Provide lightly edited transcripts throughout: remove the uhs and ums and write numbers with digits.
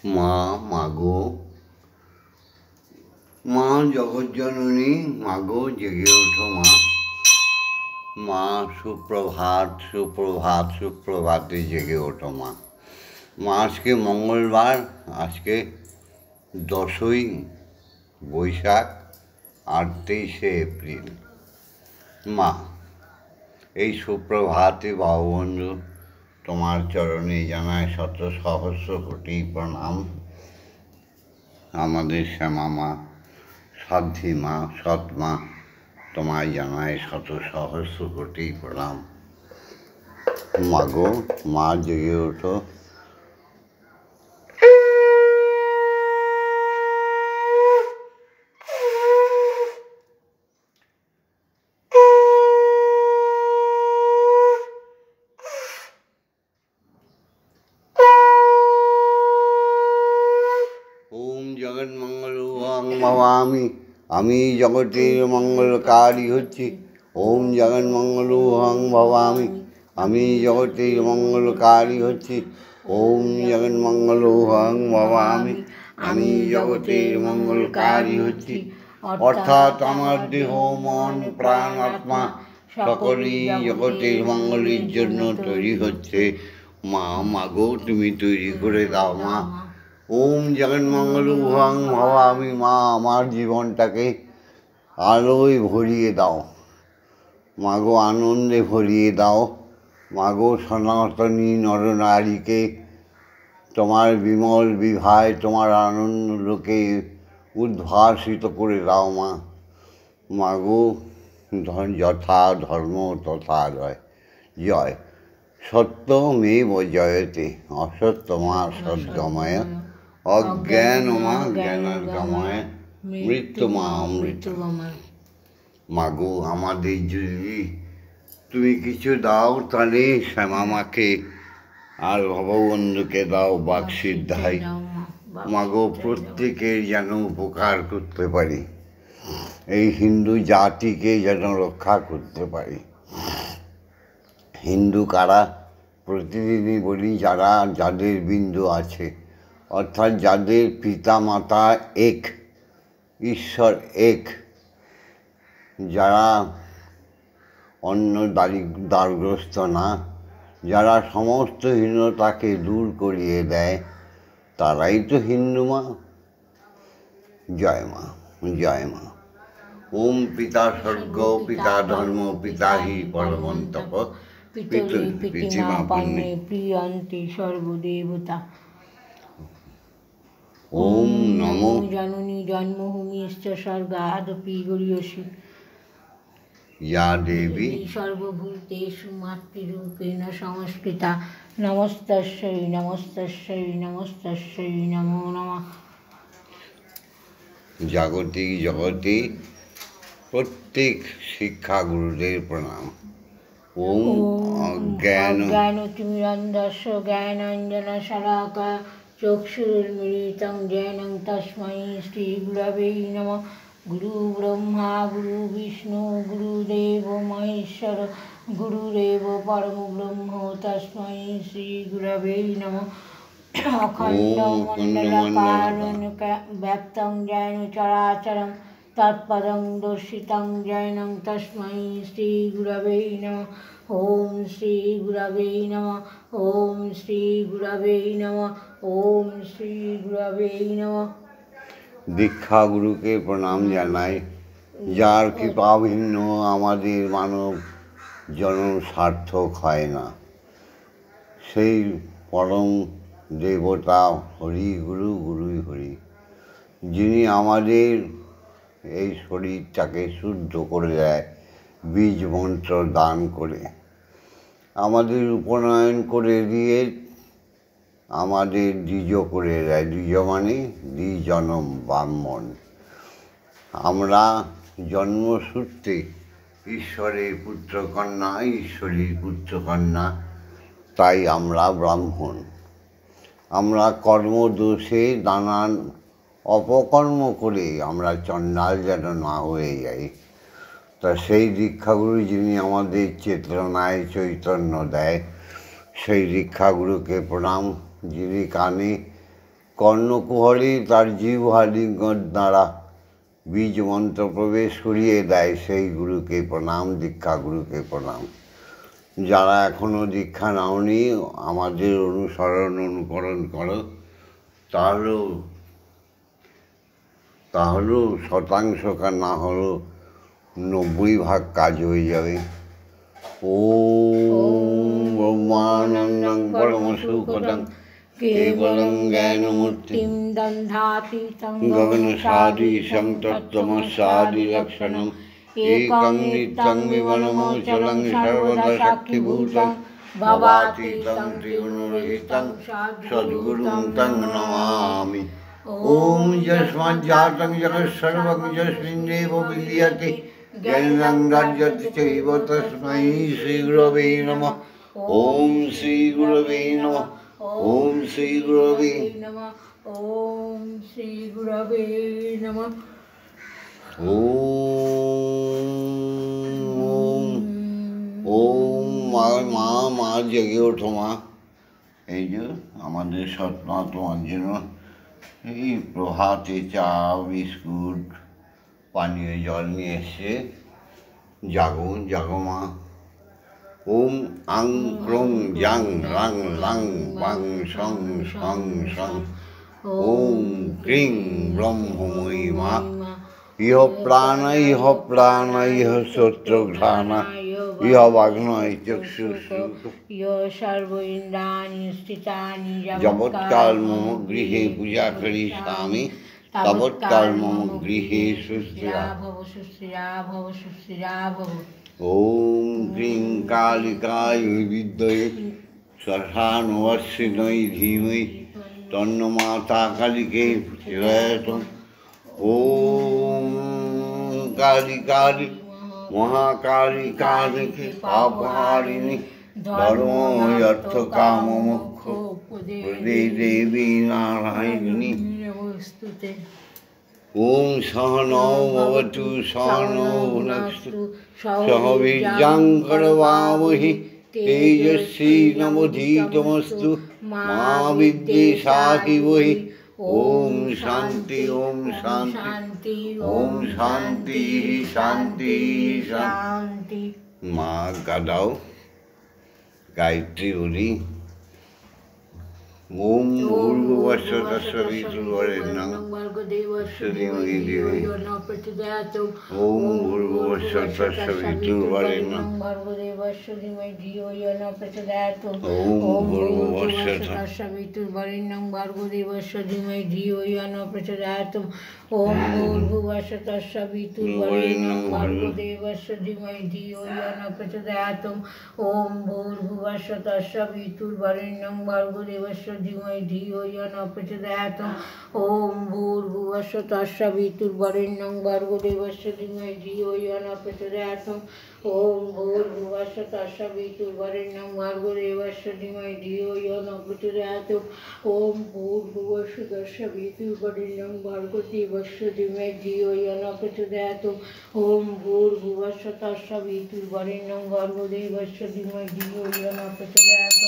মা, মাগো, মা জগজ্জননী, মাগো জেগে ওঠো মা। মা সুপ্রভাত, সুপ্রভাত, সুপ্রভাতে জেগে ওঠো মা। মা আজকে মঙ্গলবার, আজকে 10ই বৈশাখ আর 23শে এপ্রিল। মা, এই সুপ্রভাতে বাবুবন্ধু তোমার চরণে জানায় শত সহস্র কোটি প্রণাম। আমাদের শ্যামা মা, সাধ্যী মা, সৎ মা, তোমায় জানায় শত সহস্র কোটি প্রণাম। মাগো, মা জেগে ওঠো। ওম জগন্মঙ্গলং ভবামি, আমি জগতের মঙ্গলকারী হচ্ছি। ওম জগন্মঙ্গলং ভবামি, আমি জগতের মঙ্গলকারী হচ্ছি। ওম জগন্মঙ্গলং ভবামি, আমি জগতের মঙ্গলকারী হচ্ছি। অর্থাৎ আমার দেহ, মন, প্রাণ, আত্মা সকলেই জগতের মঙ্গলের জন্য তৈরি হচ্ছে। মা, মাগো, তুমি তৈরি করে দাও মা। ওম জগন্মঙ্গলং ভবামি, মা আমার জীবনটাকে আলোয় ভরিয়ে দাও। মাগো আনন্দে ভরিয়ে দাও। মাগো সনাতনী নরনারীকে তোমার বিমল বিভায়, তোমার আনন্দকে উদ্ভাসিত করে দাও মা। মাগো যথা ধর্ম তথা জয়। জয় সত্যমেব জয়তে, অসত্যমা সদ্গময়, অজ্ঞানমা জ্ঞানগময়, মৃত্যুমা অমৃতগময়। মাগো আমাদের যদি তুমি কিছু দাও, তাহলে শ্যামা মাকে আর ভববন্ধুকে দাও বাকসিদ্ধাই। মাগো প্রত্যেকের যেন উপকার করতে পারি, এই হিন্দু জাতিকে যেন রক্ষা করতে পারি। হিন্দু কারা? প্রতিদিনই বলি যাদের বিন্দু আছে, অর্থাৎ যাদের পিতা মাতা এক, ঈশ্বর এক, যারা অন্য দারিদ্রগ্রস্ত না, যারা সমস্ত হীনতাকে দূর করিয়ে দেয়, তারাই তো হিন্দু মা। জয় মা, জয় মা। ওম পিতা স্বর্গ, পিতা ধর্ম, পিতা হি পরমন্তপ, পিতৃমা পুণ্যে প্রিয়ন্তি সর্বদেবতা। ওম নমো জননী জন্মভূমিশ্চ স্বর্গাদপি গরীয়সী, ইয়া দেবী সর্বভূতেষু মাতৃরূপেণ সংস্কৃতা। নমস্তস্যৈ নমস্তস্যৈ নমস্তস্যৈ নমো নমঃ। জাগতিক জগতে প্রত্যেক শিক্ষাগুরুদের প্রণাম। ওম অজ্ঞানতিমিরন্ধস্য জ্ঞানাঞ্জনশলাকায়া চক্ষুरुन्मीलितं येन तस्मै श्रीगुरवे नमः। गुरु ब्रह्मा गुरु विष्णु गुरुदेवो महेश्वर, गुरुरेव परमब्रह्म तस्मै श्रीगुरवे नमः। अखण्डमण्डलाकारं व्याप्तं येन चराचरं तत्पदं दर्शितं येन तस्मै श्रीगुरवे नमः। ओम श्री गुरवे नमः। ओम श्री गुरवे नमः। ओम श्री गुरवे नमः। দীক্ষা গুরুকে প্রণাম জানাই, যার কৃপাভিন্ন আমাদের মানব জন্ম সার্থক হয় না। সেই পরম দেবতা হরি গুরু, গুরুই হরি, যিনি আমাদের এই শরীরটাকে শুদ্ধ করে দেয় বীজ মন্ত্র দান করে, আমাদের উপনয়ন করে দিয়ে আমাদের দ্বিজ করে দেয়। দ্বিজ মানে দ্বিজনম ব্রাহ্মণ। আমরা জন্মসূত্রে ঈশ্বরের পুত্রকন্যা, ঈশ্বরীর পুত্রকন্যা, তাই আমরা ব্রাহ্মণ। আমরা কর্মদোষে নানান অপকর্ম করে আমরা চণ্ডাল যেন না হয়ে যাই। তা সেই দীক্ষাগুরু যিনি আমাদের চেতনায় চৈতন্য দেয়, সেই দীক্ষাগুরুকে প্রণাম, যিনি কানে কর্ণকুহরে তার জিহ্বালিঙ্গর দ্বারা বীজ মন্ত্র প্রবেশ করিয়ে দেয়, সেই গুরুকে প্রণাম, দীক্ষা গুরুকে প্রণাম। যারা এখনও দীক্ষা নাওনি আমাদের অনুকরণ করো, তাহলেও শতাংশ না হলেও 90% কাজ হয়ে যাবে। ওম ব্রহ্মানন্দং পরমসুখদং কেবলং জ্ঞানমূর্তিং দন্ধাতীতং গগনসাদীশং তত্ত্বমস্যাদিলক্ষণং একং নিত্যং বিমলমোচলং সর্বদা সাক্ষিভূতং ভবাতীतं ত্রিগুণরহিतं সদ্গুরুং তং নমামি। ওম যস্মাজ্জাतं জগৎসর্বং যস্মিন্নেব বিলীয়তে জ্ঞাनं রাজ্যতে চৈব তস্मै শ্রীগুরবে নমঃ। ওম শ্রীগুরবে নমঃ। ওম শ্রীগুরবে নমঃ। ওম শ্রীগুরবে নমঃ। ওম মা জেগে ওঠো মা। এই যে আমাদের সৎমা তোমার জন্য এই প্রভাতে চা, বিস্কুট, পানীয় জল নিয়ে এসছে। জাগো মা। ওম আং ক্রং জাং রাং লাং বাং সং সং সং। ওম ক্রিং ব্রহ্মময়ী মা। ইহ প্রাণ ইহ শ্রোত্রঘ্রাণা ইহ বাগ্নয় চক্ষুষু সর্ব ইন্দ্রাণি স্থিতানি যাবৎকাল মম গৃহে পূজা করি স্বামী, তাবৎকাল মম গৃহে সুস্থিরা ভব, সুস্থিরা ভব, সুস্থিরা ভব। ওম ক্রিং কালিকায় বিদ্ময়ে শ্মশানবাসিনী ধীমহি তন্নো মাতা কালিকে প্রচোদয়াৎ। ওম কালী মহাকালী কালিকে পাপহারিণী ধর্ম অর্থ কাম মোক্ষ প্রদে দেবী নারায়ণী। ওম সহনৌ ভবতু সহনৌ ভুনস্তু সহ বীর্যং করবাবহি তেজস্বী নবধীতমস্তু মা বিদ্বিষাহিবহি। ওম শান্তি ওম শান্তি ওম শান্তি শান্তি শান্তি। মা গাদাও গায়ত্রী বলি। ওম ভূর্ভুবস্সুঃ তৎসবিতুর্বরেণ্যং ভর্গদেবস্য ধীমহি ধিयो ন প্রচোদয়াৎ। ওম ভূর্ভুবস্সুঃ তৎসবিতুর্বরেণ্যং ভর্গদেবস্য ধীমহি ধিयो ন প্রচোদয়াৎ। ওম ভূর্ভুবস্সুঃ তৎসবিতুর্বরেণ্যং ভর্গদেবস্য ধীমহি ধিयो ন প্রচোদয়াৎ। ওম ভূর্ভুবস্সুঃ তৎসবিতুর্বরেণ্যং ভর্গদেবস্য ধীমহি ধিयो ন প্রচোদয়াৎ। ওম ভূর্ভুবস্সুঃ তৎসবিতুর্বরেণ্যং ভর্গদেবস্য ধীমহি ধিयो ন প্রচোদয়াৎ। ওম ভূর্ভুবস্সুঃ তৎসবিতুর্বরেণ্যং ভর্গদেবস্য ধীমহি ধিयो ন প্রচোদয়াৎ। ওম ভূর্ভুবস্সুঃ তৎসবিতুর্বরেণ্যং ভর্গদেবস্য ধীমহি ধিयो ন প্রচোদয়াৎ। ওম ভূর্ভুবস্সুঃ তৎসবিতুর্বরেণ্যং ভর্গদেবস্য ধীমহি ধিयो ন প্রচোদয়াৎ। ওম ভূর্ভুবস্সুঃ তৎসবিতুর্বরেণ্যং ভর্গদেবস্য ধীমহি ধিयो ন প্রচোদয়াৎ।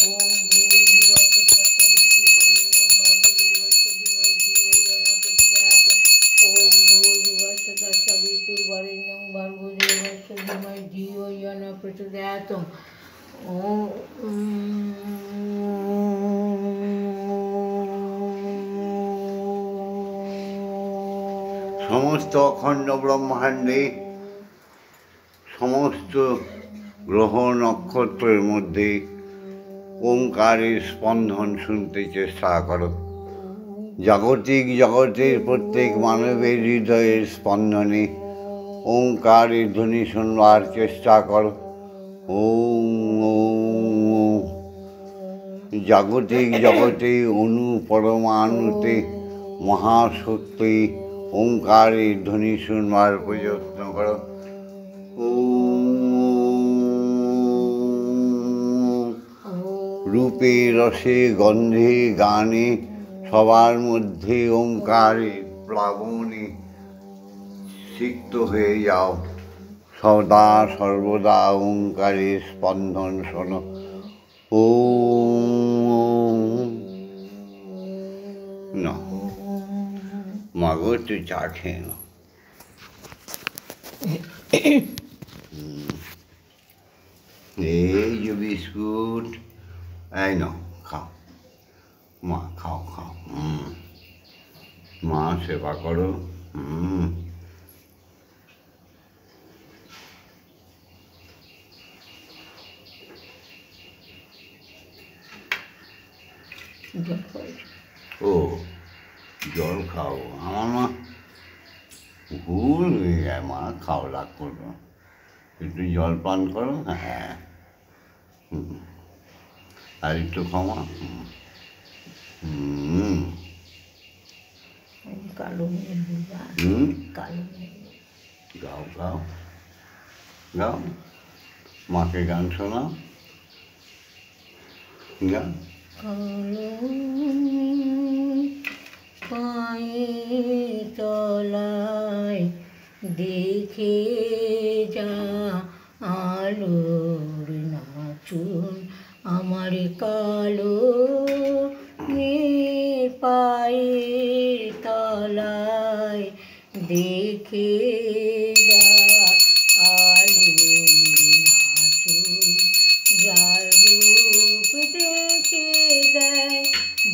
ওম ভূর্ভুবস্সুঃ তৎসবিতুর্বরেণ্যং ভর্গদেবস্য ধীমহি ধিयो ন প্রচোদয়াৎ। ওম ভূর্ভুবস্সুঃ তৎসবিতুর্বরেণ্যং ভর্গদেবস্য ধীমহি ধিयो ন প্রচোদয়াৎ। সমস্ত অখণ্ড ব্রহ্মাণ্ডে সমস্ত গ্রহ নক্ষত্রের মধ্যে ওঙ্কারের স্পন্দন শুনতে চেষ্টা করো। জাগতিক জগতের প্রত্যেক মানবের হৃদয়ের স্পন্দনে ওঙ্কারের ধ্বনি শুনবার চেষ্টা করো। ওম ওম। জাগতিক জগতে অণু পরমাণুতে মহাশক্তি ওঙ্কারের ধ্বনি শুনবার প্রযত্ন করো। রূপে রসে গন্ধে গানে সবার মধ্যে ওঙ্কারের প্লাবনে সিক্ত হয়ে যাও। সদা সর্বদা ওঙ্কারের স্পন্দন শোনো। ওম না মাগো তুই চা খেয়ে নাও। এই যে বিস্কুট, এই নাও খাও মা, খাও খাও। মা সেবা করো। ও জল খাও, আমার মা ভুল হয়ে যায় মা, খাও রাগ করো, একটু জল পান করো। হ্যাঁ আর একটু খাওয়া। কালো গাও গাও গাও, মাকে গান শোনাও, গান। পায়ের তলায় দেখে যা আলোর নাচুন, আমার কালো মেয়ে পায়ের তলায় দেখে যা আলোর নাচুন, যার রূপ দেখে দেয়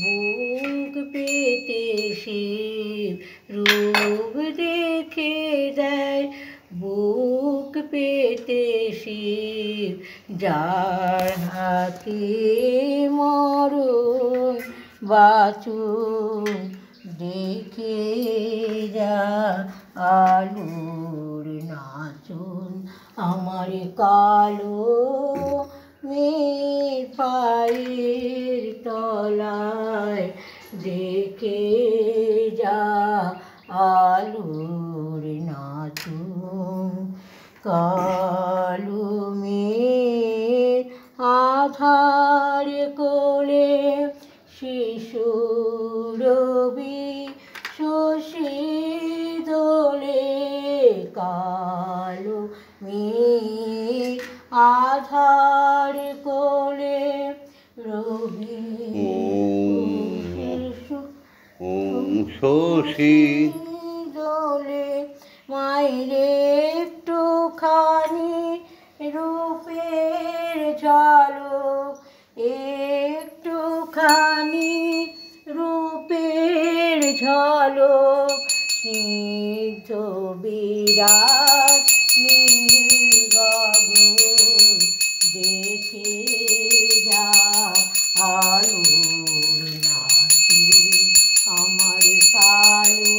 বুক পেতে শিব, রূপ দেখে দেয় বুক পেতে শিব, যার হাতে মরণ বাঁচুন, দেখে যা আলোর নাচুন, আমার কালো মেয়ে পায়ের তলায় দেখে যা আলোর নাচুন। কালো মেয়ের আধার কোলে শিশু রবি শশী দোলে, কালো মেয়ের আধার কোলে রবি শশী দোলে, মায়ের একটুখানি রূপের ঝলক, একটুখানি রূপের ঝলক, স্নিগ্ধ বিরাট নীল গগন, দেখে যা আলোর নাচুন, আমার কালো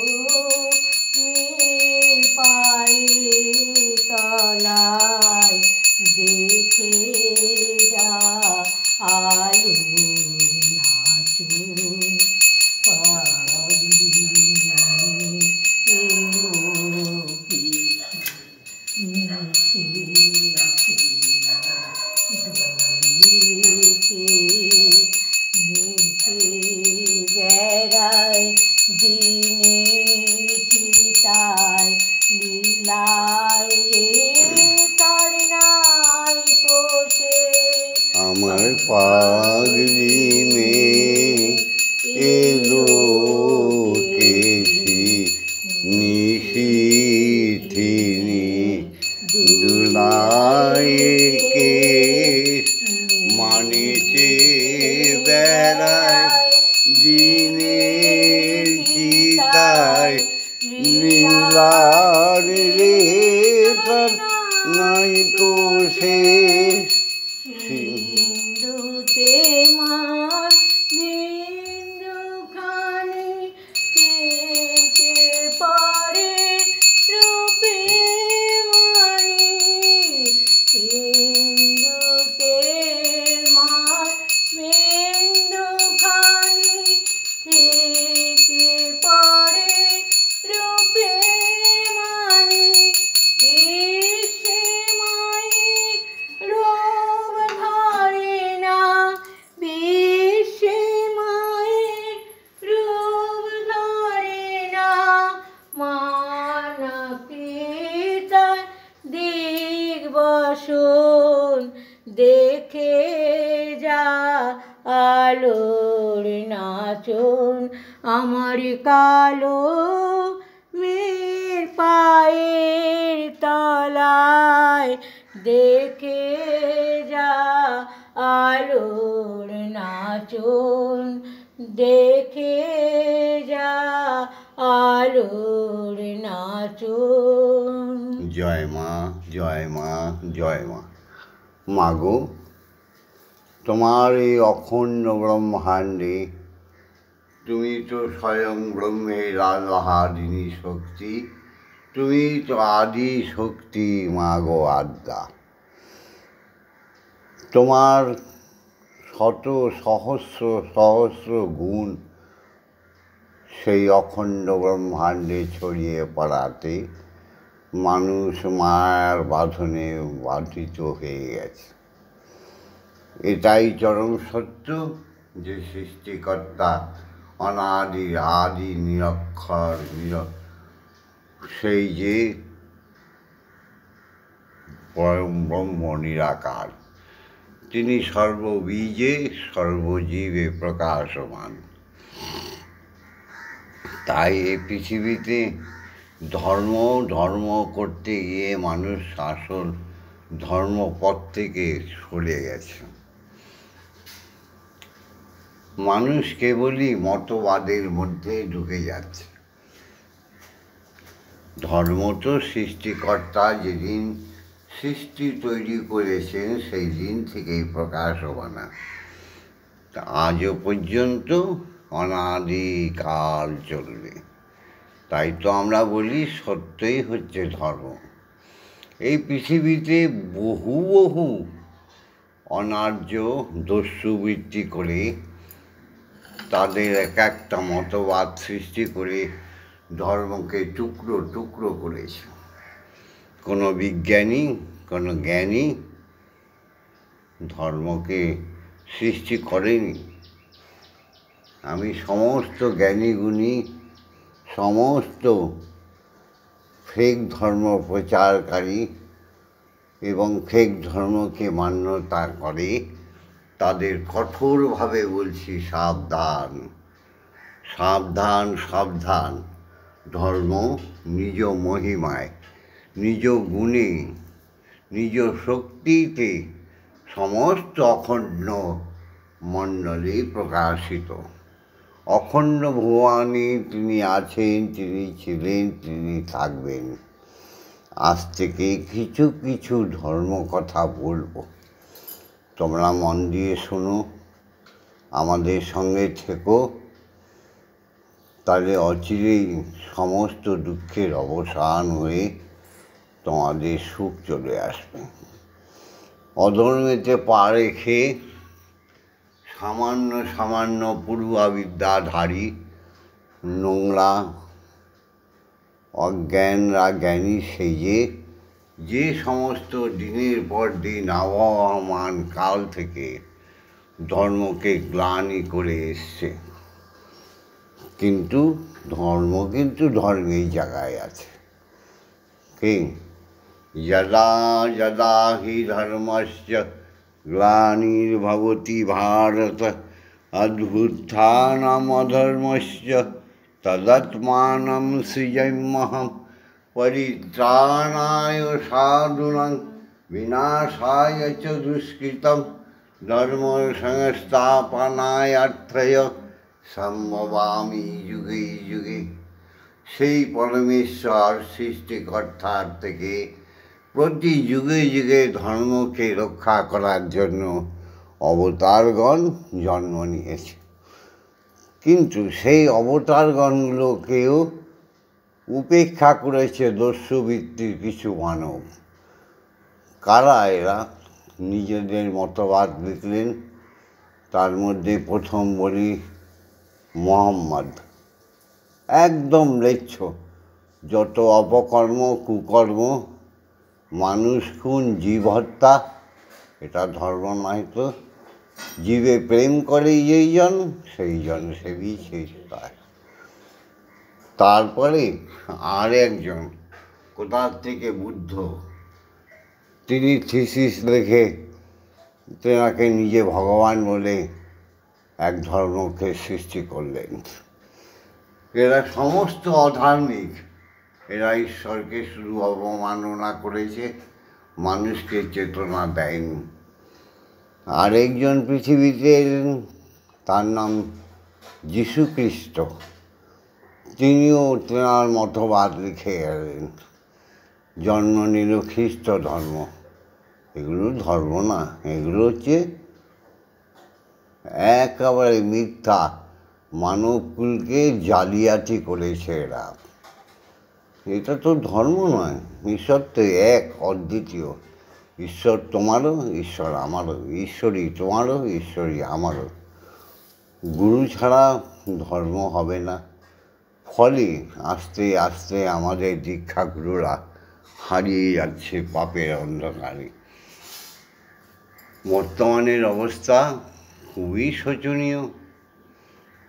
মেয়ে পায়ের তলায় দেখে যা আলোর নাচুন। বেড়ায় দিনে চিতায় লীলায় রে, তার নাই কোষে আমার পাগলি মেয়ে এলো কেশি নিশিথিনি দুলায় কেশ, মানেছে বেড়ায় দিনের চিতায় লীলার রে, তার নাই কোষে। সিন্ধুতে মার বিন্দুখানি কেটে পড়ে রূপে মানি, সিন্ধুতে মার বিন্দুখানি কেটে পড়ে রূপে মানি, এসে মায়ের নাচন আমার কালো মেয়ের পায়ের তলায় দেখে যা আলোর নাচন দেখে যা আলোর নাচন। জয় মা, জয় মা, জয় মা। মাগো, তোমার এই অখণ্ড ব্রহ্মাণ্ডে তুমি তো স্বয়ং ব্রহ্মের আধারিণী শক্তি, তুমি তো আদি শক্তি মাগো আদ্যা। তোমার শত সহস্র সহস্র গুণ সেই অখণ্ড ব্রহ্মাণ্ডে ছড়িয়ে পড়াতে মানুষ মায়ার বাঁধনে বাধিত হয়ে গেছে। এটাই চরম সত্য যে সৃষ্টিকর্তা অনাদি আদি নিরক্ষর সেই যে পরম ব্রহ্ম নিরাকার, তিনি সর্ববীজে সর্বজীবে প্রকাশমান। তাই এই পৃথিবীতে ধর্ম করতে গিয়ে মানুষ আসল ধর্মপথ থেকে সরে গেছে। মানুষ কেবলই মতবাদের মধ্যে ঢুকে যাচ্ছে। ধর্ম তো সৃষ্টিকর্তা যেদিন সৃষ্টি তৈরি করেছেন সেই দিন থেকেই প্রকাশমান, আজও পর্যন্ত অনাদিকাল চলবে। তাই তো আমরা বলি সত্যই হচ্ছে ধর্ম। এই পৃথিবীতে বহু বহু অনার্য দস্যুবৃত্তি করে তাদের এক একটা মতবাদ সৃষ্টি করে ধর্মকে টুকরো টুকরো করেছে। কোনো বিজ্ঞানী, কোনো জ্ঞানী ধর্মকে সৃষ্টি করেনি। আমি সমস্ত জ্ঞানীগুণী, সমস্ত ফেক ধর্ম প্রচারকারী এবং ফেক ধর্মকে মান্যতা করে তাদের কঠোরভাবে বলছি, সাবধান সাবধান সাবধান। ধর্ম নিজ মহিমায়, নিজ গুণে, নিজ শক্তিতে সমস্ত অখণ্ড মণ্ডলে প্রকাশিত। অখণ্ড ভুবনে তিনি আছেন, তিনি ছিলেন, তিনি থাকবেন। আজ থেকে কিছু কিছু ধর্ম কথা বলবো, তোমরা মন দিয়ে শোনো, আমাদের সঙ্গে থেকো, তাহলে অচিরেই সমস্ত দুঃখের অবসান হয়ে তোমাদের সুখ চলে আসবে। অধর্মেতে পা রেখে সামান্য সামান্য পূর্বাবিদ্যাধারী নোংরা অজ্ঞানরা জ্ঞানী সেজে যে সমস্ত দিনের পর দিন আবহমান কাল থেকে ধর্মকে গ্লানি করে এসছে, কিন্তু ধর্ম কিন্তু ধর্মেই জায়গায় আছে। কি যদা যদা হি ধর্মস্য গ্লানির্ভবতি ভারত অভ্যুত্থানম অধর্মস্য তদাত্মানম সৃজাম্যহম পরিত্রাণায় সাধুনাং বিনাশায় চ দুষ্কৃতম ধর্ম সংস্থাপনায়ার্থয় সম্ভবামি যুগে যুগে। সেই পরমেশ্বর সৃষ্টিকর্তার থেকে প্রতি যুগে যুগে ধর্মকে রক্ষা করার জন্য অবতারগণ জন্ম নিয়েছে। কিন্তু সেই অবতারগণগুলোকেও উপেক্ষা করেছে দস্যুবৃত্তির কিছু মানব। কারা এরা? নিজেদের মতবাদ লিখলেন। তার মধ্যে প্রথম বলি মোহাম্মদ, একদম লেচ্ছ। যত অপকর্ম কুকর্ম, মানুষ খুন, জীব হত্যা, এটা ধর্ম নয় তো। জীবে প্রেম করে যেইজন সেই জন সেবী সেই তার। তারপরে আর একজন কোথার থেকে বুদ্ধ, তিনি থিসিস লিখে তেনাকে নিজে ভগবান বলে এক ধর্মকে সৃষ্টি করলেন। এরা সমস্ত অধার্মিক, এরা ঈশ্বরকে শুধু অবমাননা করেছে, মানুষকে চেতনা দেয়নি। আরেকজন পৃথিবীতে এলেন, তার নাম যীশুখ্রিস্ট। তিনিও তেনার মতবাদ লিখে গেলেন, জন্ম নিল খ্রিস্ট ধর্ম। এগুলো ধর্ম না, এগুলো হচ্ছে একেবারে মিথ্যা, মানবকুলকে জালিয়াতি করেছে এরা। এটা তো ধর্ম নয়। ঈশ্বর তো এক, অদ্বিতীয়। ঈশ্বর তোমারও, ঈশ্বর আমারও, ঈশ্বরই তোমারও, ঈশ্বরই আমারও। গুরু ছাড়া ধর্ম হবে না। ফলে আস্তে আস্তে আমাদের দীক্ষাগুরুরা হারিয়ে যাচ্ছে পাপের অন্ধকারে। বর্তমানের অবস্থা খুবই শোচনীয়।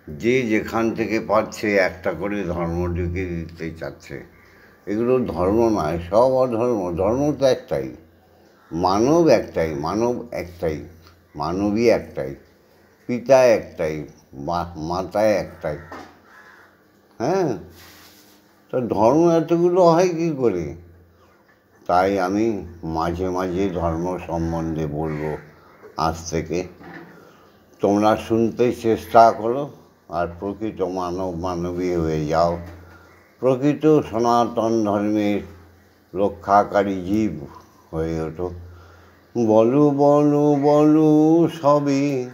যে যেখান থেকে পাচ্ছে একটা করে ধর্ম ঢুকিয়ে দিতে চাচ্ছে। এগুলো ধর্ম নয়, সব অধর্ম। ধর্ম তো একটাই, মানব একটাই, মানব একটাই, মানবী একটাই, পিতা একটাই, মাতা একটাই। হ্যাঁ, তো ধর্ম এতগুলো হয় কী করে? তাই আমি মাঝে মাঝে ধর্ম সম্বন্ধে বলবো আজ থেকে। তোমরা শুনতে চেষ্টা করো আর প্রকৃত মানবী হয়ে যাও। প্রকৃত সনাতন ধর্মের রক্ষাকারী জীব হয়ে ওঠো। বলো বলো বলো সবে,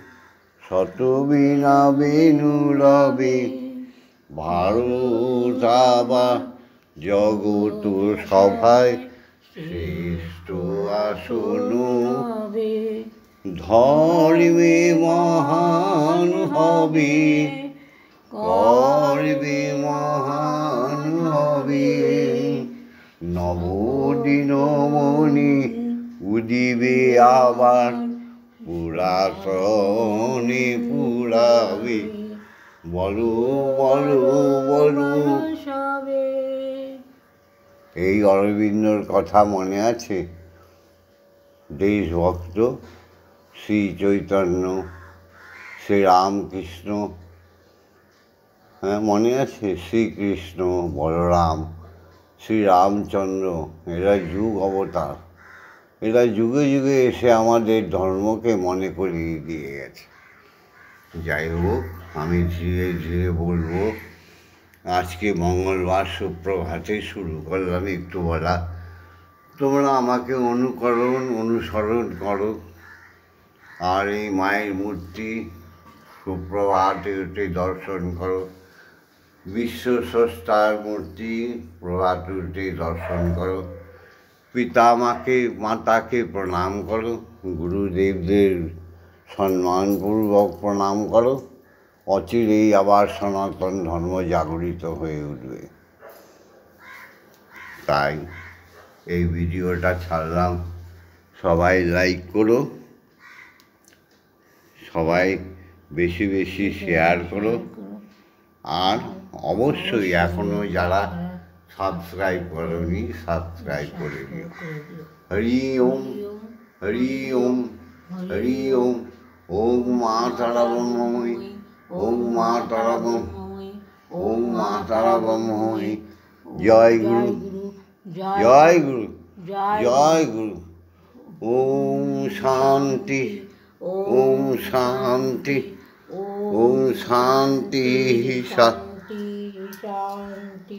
শত বিনা বেনু রবে, ভারত আবার জগত সভায় শ্রেষ্ঠ আসন ধর্মে মহান হবে, করবে মহান হবে। নবদিনমণি উদিবে আবার, পুরাতনে পুরাবে। বলো বলো বলো সবে। এই অরবিন্দর কথা মনে আছে? দেশভক্ত শ্রী চৈতন্য, শ্রী রামকৃষ্ণ, হ্যাঁ মনে আছে? শ্রীকৃষ্ণ, বলরাম, শ্রীরামচন্দ্র, এরা যুগ অবতার। এরা যুগে যুগে এসে আমাদের ধর্মকে মনে করিয়ে দিয়ে গেছে। যাই হোক, আমি ধীরে ধীরে বলবো। আজকে মঙ্গলবার সুপ্রভাতে শুরু করলাম একটু বলা। তোমরা আমাকে অনুসরণ করো। আর এই মায়ের মূর্তি সুপ্রভাতে উঠে দর্শন করো। বিশ্ব স্রষ্টার মূর্তি প্রভাতে উঠে দর্শন করো। মাতাকে প্রণাম করো। গুরুদেবদের সম্মানপূর্বক প্রণাম করো। অচিরেই আবার সনাতন ধর্ম জাগরিত হয়ে উঠবে। তাই এই ভিডিওটা ছাড়লাম। সবাই লাইক করো, সবাই বেশি বেশি শেয়ার করো, আর অবশ্যই এখনও যারা সাবস্ক্রাইব করোনি সাবস্ক্রাইব করে দিও। হরি ওম, হরি ওম, হরি ওম। ওম মা তারা ব্রহ্মময়ী, ওম মা তারা ওম মা তারা ব্রহ্মময়ী। জয় গুরু, জয় গুরু, জয় গুরু। ওম শান্তি, ওম শান্তি, ওম শান্তি, শান্তি, শান্তি।